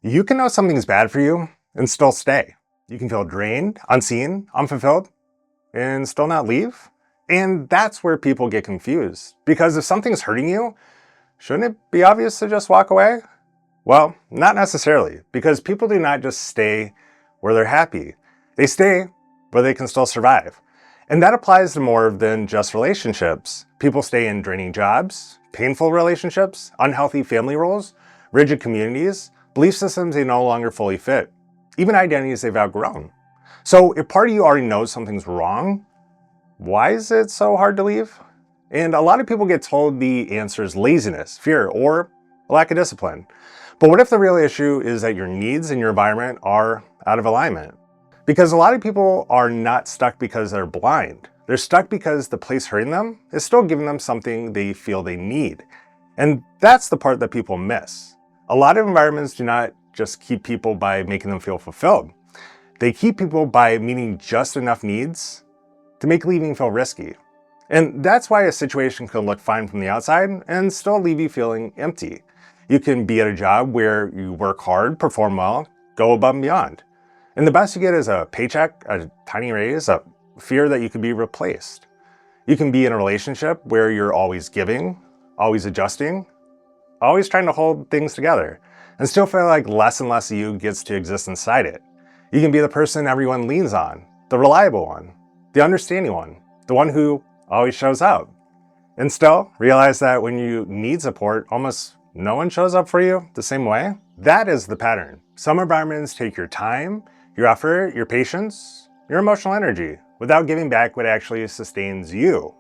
You can know something's bad for you and still stay. You can feel drained, unseen, unfulfilled, and still not leave. And that's where people get confused. Because if something's hurting you, shouldn't it be obvious to just walk away? Well, not necessarily, because people do not just stay where they're happy. They stay where they can still survive. And that applies to more than just relationships. People stay in draining jobs, painful relationships, unhealthy family roles, rigid communities, belief systems they no longer fully fit, even identities they've outgrown. So if part of you already knows something's wrong, why is it so hard to leave? And a lot of people get told the answer is laziness, fear, or a lack of discipline. But what if the real issue is that your needs and your environment are out of alignment? Because a lot of people are not stuck because they're blind. They're stuck because the place hurting them is still giving them something they feel they need. And that's the part that people miss. A lot of environments do not just keep people by making them feel fulfilled. They keep people by meeting just enough needs to make leaving feel risky. And that's why a situation can look fine from the outside and still leave you feeling empty. You can be at a job where you work hard, perform well, go above and beyond. And the best you get is a paycheck, a tiny raise, a fear that you could be replaced. You can be in a relationship where you're always giving, always adjusting, always trying to hold things together, and still feel like less and less of you gets to exist inside it. You can be the person everyone leans on, the reliable one, the understanding one, the one who always shows up. And still realize that when you need support, almost no one shows up for you the same way. That is the pattern. Some environments take your time, your effort, your patience, your emotional energy, without giving back what actually sustains you.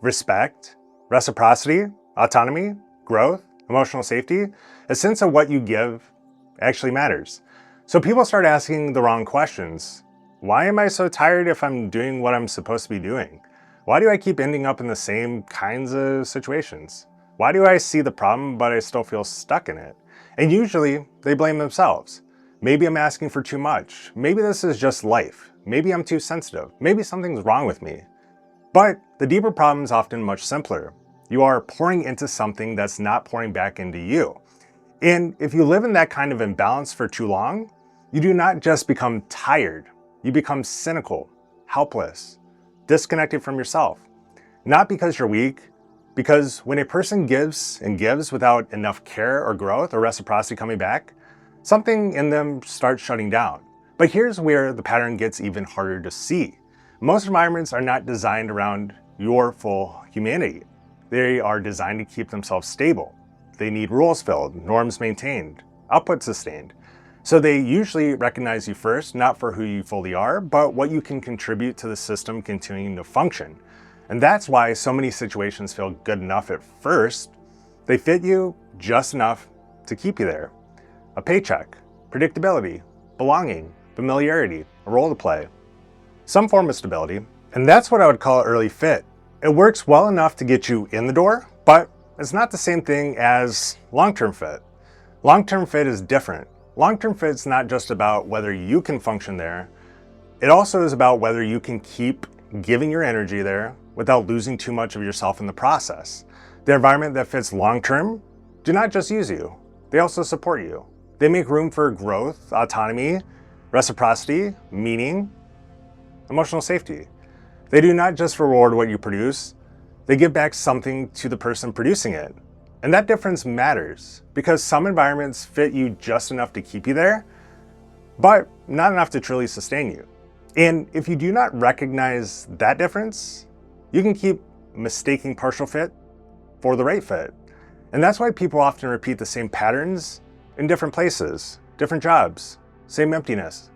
Respect, reciprocity, autonomy, growth, emotional safety, a sense of what you give actually matters. So people start asking the wrong questions. Why am I so tired if I'm doing what I'm supposed to be doing? Why do I keep ending up in the same kinds of situations? Why do I see the problem but I still feel stuck in it? And usually they blame themselves. Maybe I'm asking for too much. Maybe this is just life. Maybe I'm too sensitive. Maybe something's wrong with me. But the deeper problem is often much simpler. You are pouring into something that's not pouring back into you. And if you live in that kind of imbalance for too long, you do not just become tired. You become cynical, helpless, disconnected from yourself. Not because you're weak, because when a person gives and gives without enough care or growth or reciprocity coming back, something in them starts shutting down. But here's where the pattern gets even harder to see. Most environments are not designed around your full humanity. They are designed to keep themselves stable. They need rules filled, norms maintained, output sustained. So they usually recognize you first, not for who you fully are, but what you can contribute to the system continuing to function. And that's why so many situations feel good enough at first. They fit you just enough to keep you there. A paycheck, predictability, belonging, familiarity, a role to play, some form of stability. And that's what I would call early fit. It works well enough to get you in the door, but it's not the same thing as long-term fit. Long-term fit is different. Long-term fit is not just about whether you can function there. It also is about whether you can keep giving your energy there without losing too much of yourself in the process. The environment that fits long-term do not just use you. They also support you. They make room for growth, autonomy, reciprocity, meaning, emotional safety. They do not just reward what you produce, they give back something to the person producing it. And that difference matters because some environments fit you just enough to keep you there, but not enough to truly sustain you. And if you do not recognize that difference, you can keep mistaking partial fit for the right fit. And that's why people often repeat the same patterns in different places, different jobs, same emptiness,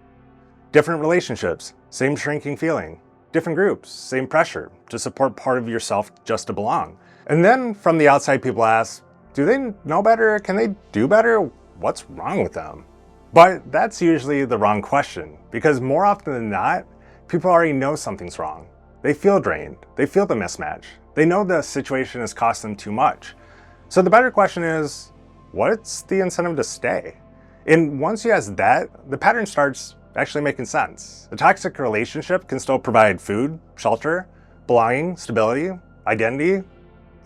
different relationships, same shrinking feeling, different groups, same pressure to support part of yourself just to belong. And then from the outside, people ask, do they know better? Can they do better? What's wrong with them? But that's usually the wrong question because more often than not, people already know something's wrong. They feel drained. They feel the mismatch. They know the situation has cost them too much. So the better question is, what's the incentive to stay? And once you ask that, the pattern starts actually making sense. A toxic relationship can still provide food, shelter, belonging, stability, identity,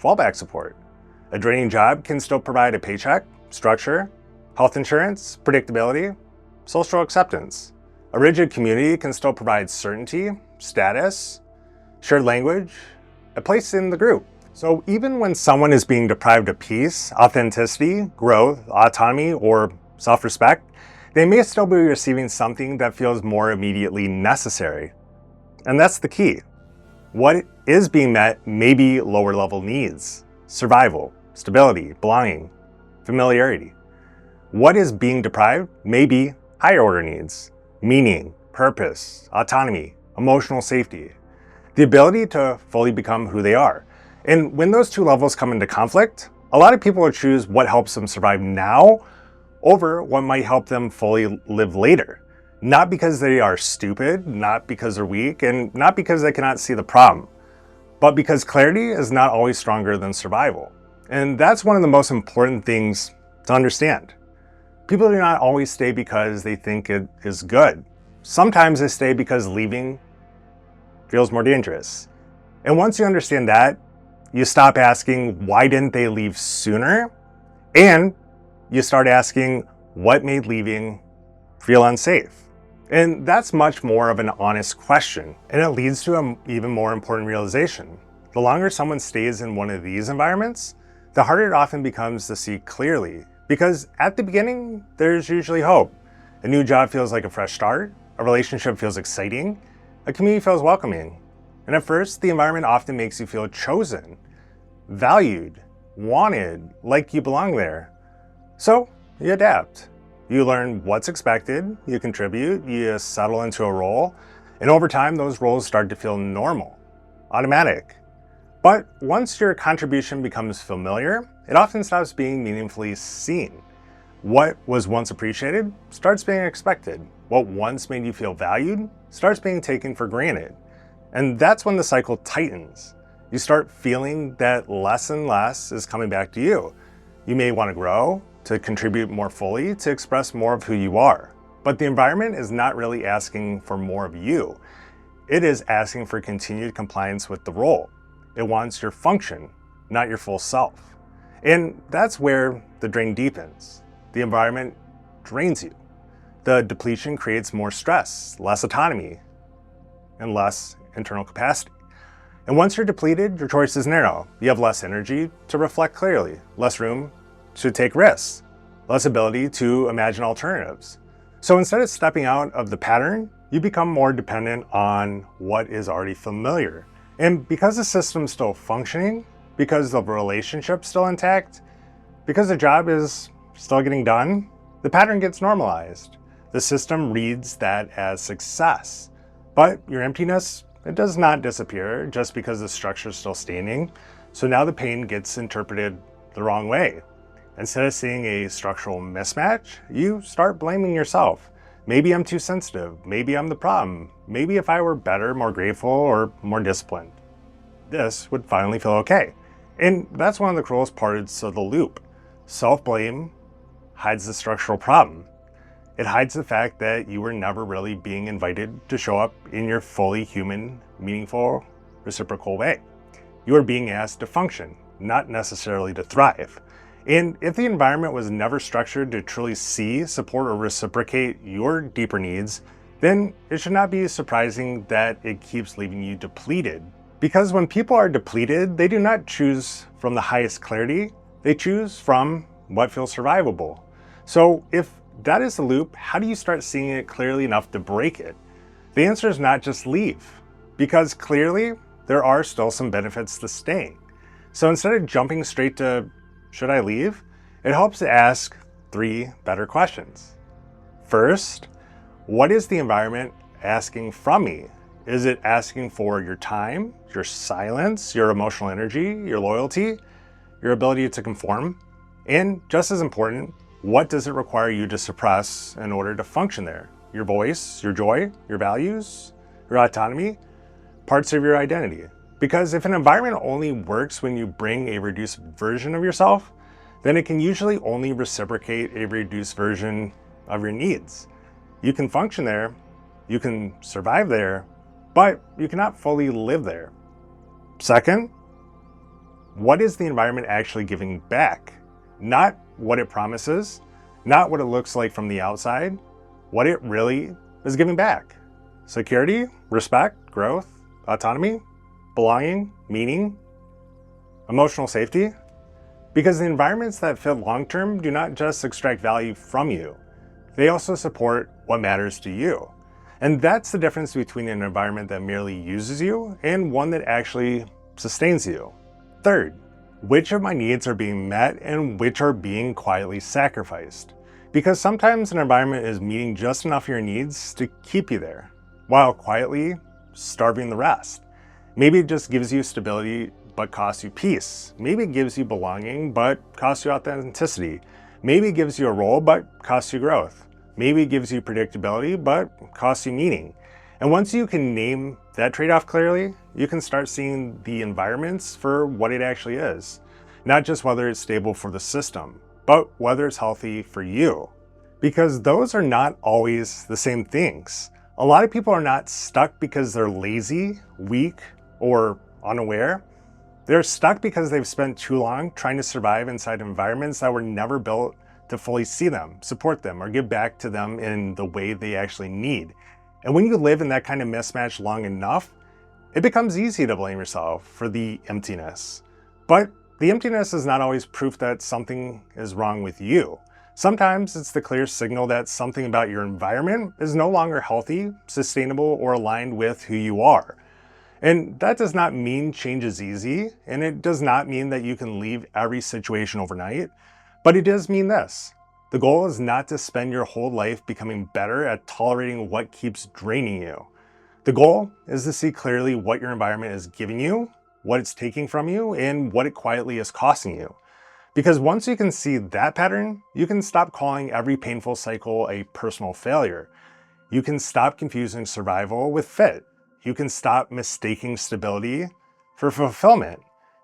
fallback support. A draining job can still provide a paycheck, structure, health insurance, predictability, social acceptance. A rigid community can still provide certainty, status, shared language, a place in the group. So even when someone is being deprived of peace, authenticity, growth, autonomy, or self-respect, they may still be receiving something that feels more immediately necessary. And that's the key. What is being met may be lower level needs, survival, stability, belonging, familiarity. What is being deprived may be higher order needs, meaning, purpose, autonomy, emotional safety, the ability to fully become who they are. And when those two levels come into conflict, a lot of people will choose what helps them survive now over what might help them fully live later. Not because they are stupid, not because they're weak, and not because they cannot see the problem, but because clarity is not always stronger than survival. And that's one of the most important things to understand. People do not always stay because they think it is good. Sometimes they stay because leaving feels more dangerous. And once you understand that, you stop asking, why didn't they leave sooner? And you start asking, what made leaving feel unsafe? And that's much more of an honest question. And it leads to an even more important realization. The longer someone stays in one of these environments, the harder it often becomes to see clearly. Because at the beginning, there's usually hope. A new job feels like a fresh start. A relationship feels exciting. A community feels welcoming. And at first, the environment often makes you feel chosen, valued, wanted, like you belong there. So you adapt. You learn what's expected, you contribute, you settle into a role, and over time, those roles start to feel normal, automatic. But once your contribution becomes familiar, it often stops being meaningfully seen. What was once appreciated starts being expected. What once made you feel valued starts being taken for granted. And that's when the cycle tightens. You start feeling that less and less is coming back to you. You may want to grow, to contribute more fully, to express more of who you are. But the environment is not really asking for more of you. It is asking for continued compliance with the role. It wants your function, not your full self. And that's where the drain deepens. The environment drains you. The depletion creates more stress, less autonomy, and less internal capacity. And once you're depleted, your choices narrow. You have less energy to reflect clearly, less room to take risks, less ability to imagine alternatives. So instead of stepping out of the pattern, you become more dependent on what is already familiar. And because the system's still functioning, because the relationship's still intact, because the job is still getting done, the pattern gets normalized. The system reads that as success. But your emptiness, it does not disappear just because the structure is still standing. So now the pain gets interpreted the wrong way. Instead of seeing a structural mismatch, you start blaming yourself. Maybe I'm too sensitive. Maybe I'm the problem. Maybe if I were better, more grateful, or more disciplined, this would finally feel okay. And that's one of the cruelest parts of the loop. Self-blame hides the structural problem. It hides the fact that you were never really being invited to show up in your fully human, meaningful, reciprocal way. You are being asked to function, not necessarily to thrive. And if the environment was never structured to truly see, support, or reciprocate your deeper needs, then it should not be surprising that it keeps leaving you depleted. Because when people are depleted, they do not choose from the highest clarity, they choose from what feels survivable. So if that is the loop, how do you start seeing it clearly enough to break it? The answer is not just leave, because clearly there are still some benefits to staying. So instead of jumping straight to, should I leave? It helps to ask 3 better questions. First, what is the environment asking from me? Is it asking for your time, your silence, your emotional energy, your loyalty, your ability to conform? And just as important, what does it require you to suppress in order to function there? Your voice, your joy, your values, your autonomy, parts of your identity. Because if an environment only works when you bring a reduced version of yourself, then it can usually only reciprocate a reduced version of your needs. You can function there, you can survive there, but you cannot fully live there. Second, what is the environment actually giving back? Not what it promises, not what it looks like from the outside, what it really is giving back. Security, respect, growth, autonomy, belonging, meaning, emotional safety. Because the environments that fit long-term do not just extract value from you, they also support what matters to you. And that's the difference between an environment that merely uses you and one that actually sustains you. Third, which of my needs are being met and which are being quietly sacrificed? Because sometimes an environment is meeting just enough of your needs to keep you there, while quietly starving the rest. Maybe it just gives you stability but costs you peace. Maybe it gives you belonging but costs you authenticity. Maybe it gives you a role but costs you growth. Maybe it gives you predictability but costs you meaning. And once you can name that trade-off clearly, you can start seeing the environments for what it actually is. Not just whether it's stable for the system, but whether it's healthy for you. Because those are not always the same things. A lot of people are not stuck because they're lazy, weak, or unaware. They're stuck because they've spent too long trying to survive inside environments that were never built to fully see them, support them, or give back to them in the way they actually need. And when you live in that kind of mismatch long enough, it becomes easy to blame yourself for the emptiness. But the emptiness is not always proof that something is wrong with you. Sometimes it's the clear signal that something about your environment is no longer healthy, sustainable, or aligned with who you are. And that does not mean change is easy, and it does not mean that you can leave every situation overnight, but it does mean this. The goal is not to spend your whole life becoming better at tolerating what keeps draining you. The goal is to see clearly what your environment is giving you, what it's taking from you, and what it quietly is costing you. Because once you can see that pattern, you can stop calling every painful cycle a personal failure. You can stop confusing survival with fit. You can stop mistaking stability for fulfillment.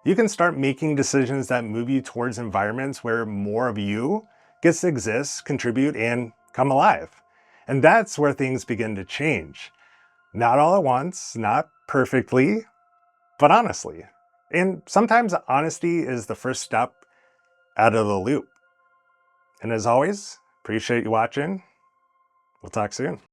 You can start making decisions that move you towards environments where more of you gets to exist, contribute, and come alive. And that's where things begin to change. Not all at once, not perfectly, but honestly. And sometimes honesty is the first step out of the loop. And as always, appreciate you watching. We'll talk soon.